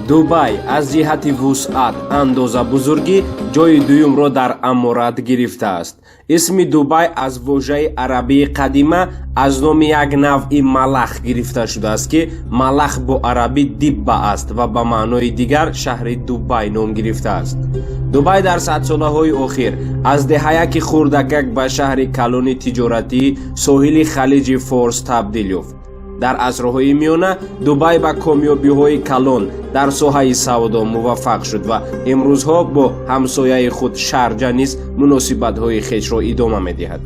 дубай аз ҷиҳати вусъат андоза бузургӣ ҷои дуюмро дар аморат гирифтааст. исми дубай аз воҷаи арабии қадима аз номи як навъи малах гирифта шудааст ки малах бо арабӣ дибба аст ва ба маънои дигар шаҳри дубай ном гирифтааст. дубай дар садсолаҳои охир аз деҳаяки хурдакак ба шаҳри калони тиҷоратии соҳили халиҷи форс табдил ёфт. дар асрҳои миёна дубай ба комёбиҳои калон дар соҳаи савдо муваффақ шуд ва имрӯзҳо бо ҳамсояи худ шарҷа низ муносибатҳои хешро идома медиҳад.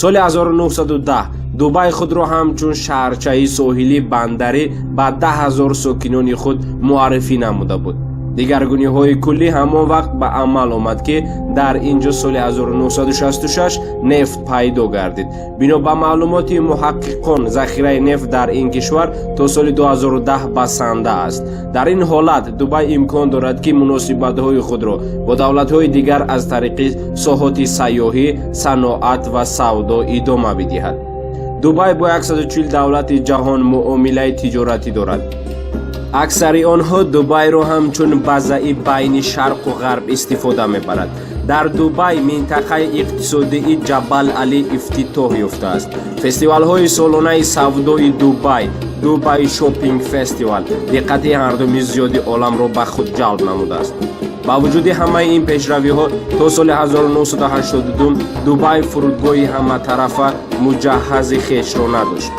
соли 1910 дубай худро ҳамчун шаҳрчаи соҳили бандарӣ ба 10,000 сокинони худ муаррифӣ намуда буд. дигаргуниҳои куллӣ ҳамон вақт ба амал омад ки дар инҷо соли 1966 нефт пайдо гардид. бино ба маълумоти муҳаққиқон захираи нефт дар ин кишвар то соли 2010 басанда аст. дар ин ҳолат дубай имкон дорад ки муносибатҳои худро бо давлатҳои дигар аз тариқи соҳоти сайёҳӣ, саноат ва савдо идома бидиҳад. дубай бо 140 давлати ҷаҳон муомилаи тиҷоратӣ дорад. аксари онҳо дубайро ҳамчун базаи байни шарқу ғарб истифода мебарад. дар дубай минтақаи иқтисодии ҷабал али ифтитоҳ ёфтааст. фестивалҳои солонаи савдои дубай, дубай шопинг фестивал, диққати ҳардуми зиёди оламро ба худ ҷалб намудааст. ба вуҷуди ҳамаи ин пешравиҳо то соли 1982 дубай фурудгоҳи ҳаматарафа муҷаҳҳази хешро надошт.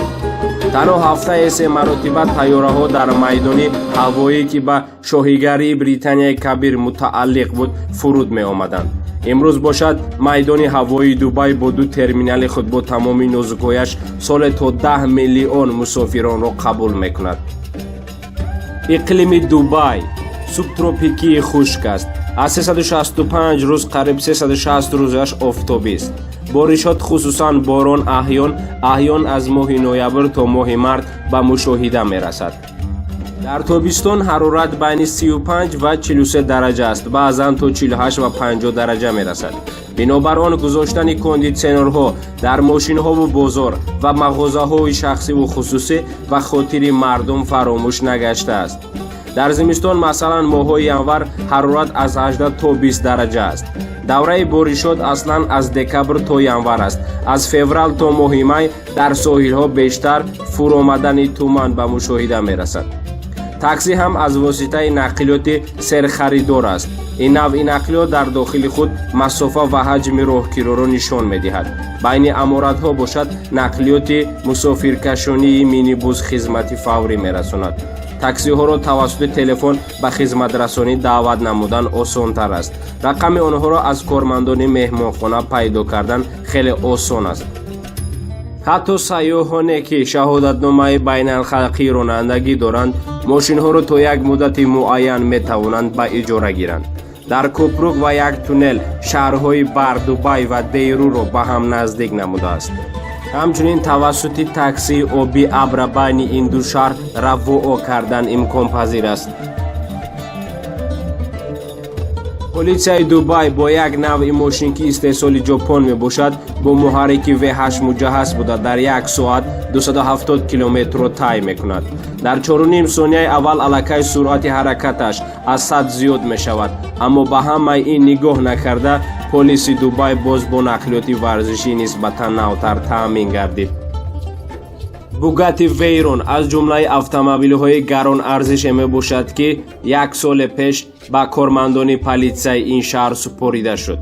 танҳо ҳафтае 3 маротиба тайёраҳо дар майдони ҳавоӣ ки ба шоҳигарии британияи кабир мутааллиқ буд фуруд меомаданд. имрӯз бошад майдони ҳавоии дубай бо 2 терминали худ бо тамоми нозукояш соле то 10 миллион мусофиронро қабул мекунад. иқлими дубай субтропикии хушк аст. аз 365 рӯз қариб 360 рӯзаш офтобист. боришот хусусан борон аҳён аз моҳи ноябр то моҳи март ба мушоҳида мерасад. дар тобистон ҳарорат байни 35 ва 43 дараҷа аст, баъзан то 48 ва 50 дараҷа мерасад. бинобар он гузоштани кондитсионерҳо дар мошинҳову бозор ва мағозаҳои шахсиву хусусӣ ба хотири мардум фаромӯш нгаштааст. дар зимистон масалан моҳҳои январ ҳарорат аз 18 то 20 дараҷа аст. давраи боришот аслан аз декабр то январ аст. аз феврал то моҳи май дар соҳилҳо бештар фуромадани туман ба мушоҳида мерасад. такси ҳам аз воситаи нақлиёти серхаридор аст. ин навъи нақлиёт дар дохили худ масофа ва ҳаҷми роҳгироро нишон медиҳад. байни аморатҳо бошад нақлиёти мусофиркашонии минибус хизмати фаврӣ мерасонад. таксиҳоро тавассути телефон ба хизматрасонӣ даъват намудан осонтар аст. рақами онҳоро аз кормандони меҳмонхона пайдо кардан хеле осон аст. ҳатто сайёҳоне ки шаҳодатномаи байналхалқии ронандагӣ доранд, мошинҳоро то як муддати муайян метавонанд ба иҷора гиранд. дар кӯпрук ва як туннел шаҳрҳои бар дубай ва дейруро ба ҳам наздик намудааст. ҳамчунин тавассути таксии оби абра байни ин ду шаҳр равоо кардан имконпазир аст. полисияи дубай бо як навъи мошин ки истеҳсоли ҷопон мебошад бо муҳаррики V8 муҷаҳҳаз буда дар 1 соат 270 километрро тай мекунад. дар 4.5 сонияи аввал аллакай суръати ҳаракаташ аз 100 зиёд мешавад, аммо ба ҳамаи ин нигоҳ накарда полиси дубай боз бо нақлиёти варзишӣ нисбатан навтар таъмин гардид. бугати вейрон аз ҷумлаи автомобилҳои гаронарзише мебошад ки 1 соли пеш ба кормандони политсияи ин шаҳр супорида шуд.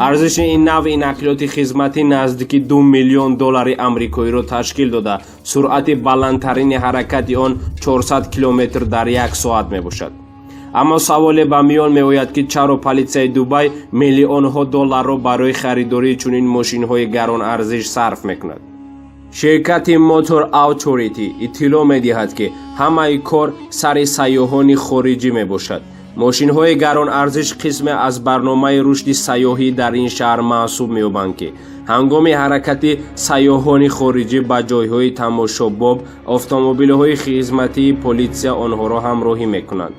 арзиши ин навъи нақлиёти хизматӣ наздики $2 миллион амрикоиро ташкил дода, суръати баландтарини ҳаракати он 400 километр дар 1 соат мебошад. аммо саволе ба миён меояд ки чаро политсияи дубай миллионҳо долларро барои харидории чунин мошинҳои гаронарзиш сарф мекунад. ширкати мотор авторити иттилоъ медиҳад ки ҳамаи кор сари сайёҳони хориҷӣ мебошад. мошинҳои гаронарзиш қисме аз барномаи рушди сайёҳӣ дар ин шаҳр маҳсуб меёбанд ки ҳангоми ҳаракати сайёҳони хориҷӣ ба ҷойҳои тамошобоб автомобилҳои хизматии политсия онҳоро ҳамроҳӣ мекунанд.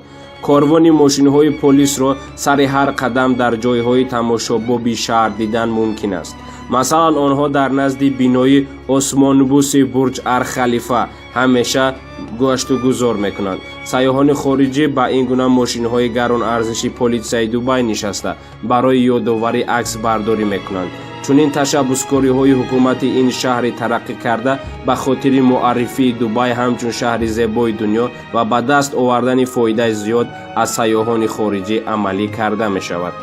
корвони мошинҳои полисро сари ҳар қадам дар ҷойҳои тамошобоби шаҳр дидан мумкин аст. масалан онҳо дар назди бинои осмонбуси бурҷ ар-халифа ҳамеша гаштугузор мекунанд. сайёҳони хориҷӣ ба ин гуна мошинҳои гаронарзиши полисияи Дубай нишаста барои ёдоварӣ аксбардорӣ мекунанд. чунин ташаббускориҳои ҳукумати ин шаҳри тараққӣ карда ба хотири муаррифии Дубай ҳамчун шаҳри зебои дунё ва ба даст овардани фоидаи зиёд аз сайёҳони хориҷӣ амалӣ карда мешавад.